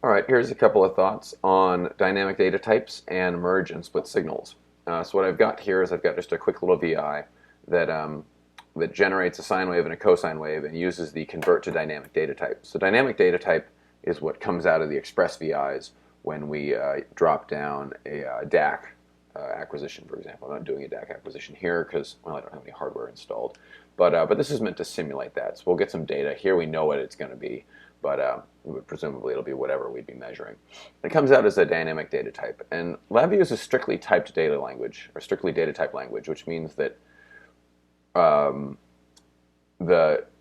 All right, here's a couple of thoughts on dynamic data types and merge and split signals. So what I've got here is I've got just a quick little VI that generates a sine wave and a cosine wave and uses the convert to dynamic data type. So dynamic data type is what comes out of the express VIs when we drop down a DAC acquisition, for example. I'm not doing a DAC acquisition here because, well, I don't have any hardware installed. But this is meant to simulate that. So we'll get some data. Here we know what it's going to be, but presumably it'll be whatever we'd be measuring. It comes out as a dynamic data type. And Labview is a strictly typed data language, or strictly data type language, which means that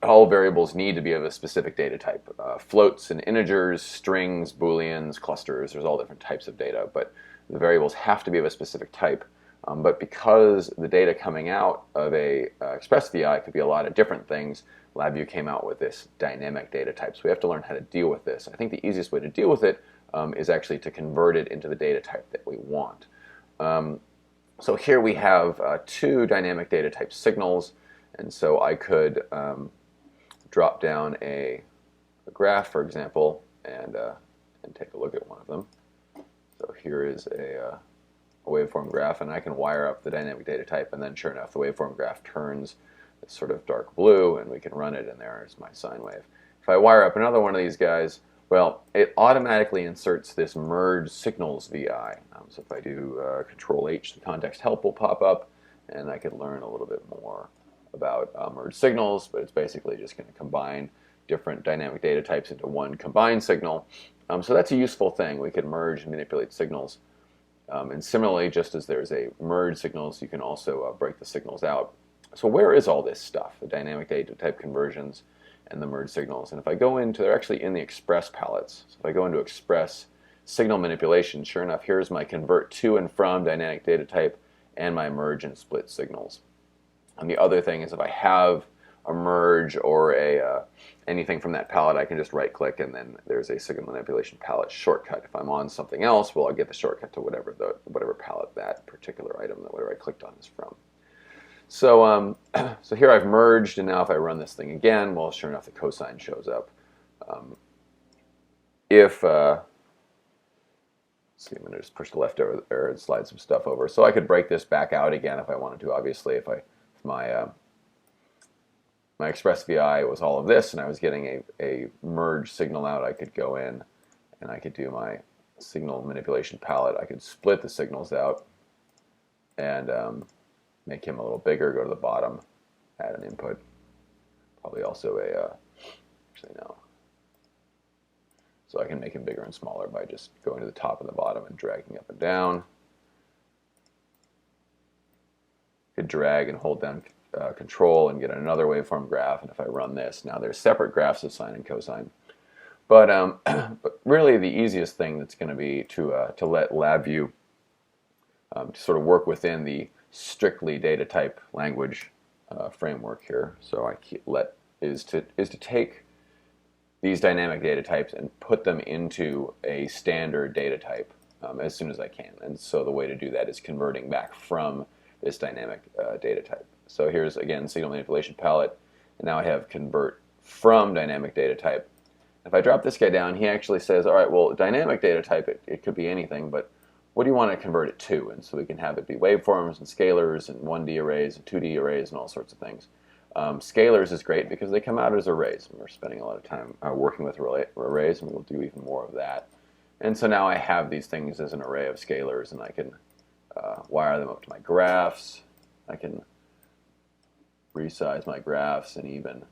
all variables need to be of a specific data type. Floats and integers, strings, booleans, clusters, there's all different types of data, but the variables have to be of a specific type. But because the data coming out of a express VI could be a lot of different things, Labview came out with this dynamic data type. So we have to learn how to deal with this. I think the easiest way to deal with it is actually to convert it into the data type that we want. So here we have two dynamic data type signals, and so I could drop down a graph, for example, and take a look at one of them. So here is a waveform graph, and I can wire up the dynamic data type, and then sure enough the waveform graph turns this sort of dark blue, and we can run it, and there's my sine wave. If I wire up another one of these guys, well, it automatically inserts this merge signals VI. So if I do Control H, the context help will pop up, and I can learn a little bit more about merge signals, but it's basically just going to combine different dynamic data types into one combined signal. So that's a useful thing. We can merge and manipulate signals. And similarly, just as there's a merge signals, you can also break the signals out. So where is all this stuff, the dynamic data type conversions and the merge signals? And if I go into, they're actually in the express palettes. So if I go into express signal manipulation, sure enough, here's my convert to and from dynamic data type and my merge and split signals. And the other thing is if I have a merge or anything from that palette, I can just right click and then there's a signal manipulation palette shortcut. If I'm on something else, well, I'll get the shortcut to whatever palette that particular item, that whatever I clicked on is from. So, so here I've merged, and now if I run this thing again, well, sure enough, the cosine shows up. Let's see, I'm going to just push the left over there and slide some stuff over. So I could break this back out again if I wanted to. Obviously, if my express VI was all of this, and I was getting a merge signal out, I could go in and I could do my signal manipulation palette. I could split the signals out and make him a little bigger, go to the bottom, add an input. Probably also actually no. So I can make him bigger and smaller by just going to the top and the bottom and dragging up and down. Could drag and hold down Control and get another waveform graph, and if I run this, now there's separate graphs of sine and cosine. But really the easiest thing that's going to be to let Labview to sort of work within the strictly data type language framework here. So is to take these dynamic data types and put them into a standard data type as soon as I can. And so the way to do that is converting back from this dynamic data type. So here's again signal manipulation palette, and now I have convert from dynamic data type. If I drop this guy down, he actually says, all right, well, dynamic data type, it could be anything, but what do you want to convert it to? And so we can have it be waveforms and scalars and 1D arrays and 2D arrays and all sorts of things. Scalars is great because they come out as arrays. We're spending a lot of time working with arrays, and we'll do even more of that. And so now I have these things as an array of scalars, and I can wire them up to my graphs. I can resize my graphs and even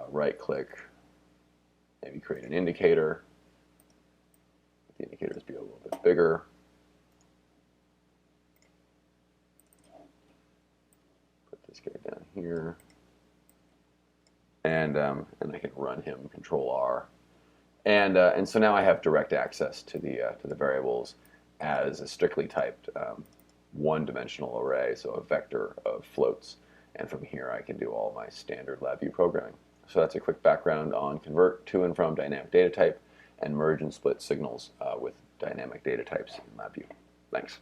right-click, maybe create an indicator. The indicators be a little bit bigger. Put this guy down here, and I can run him Control R, and so now I have direct access to the variables as a strictly typed one-dimensional array, so a vector of floats. And from here I can do all my standard Labview programming. So that's a quick background on convert to and from dynamic data type and merge and split signals with dynamic data types in Labview. Thanks.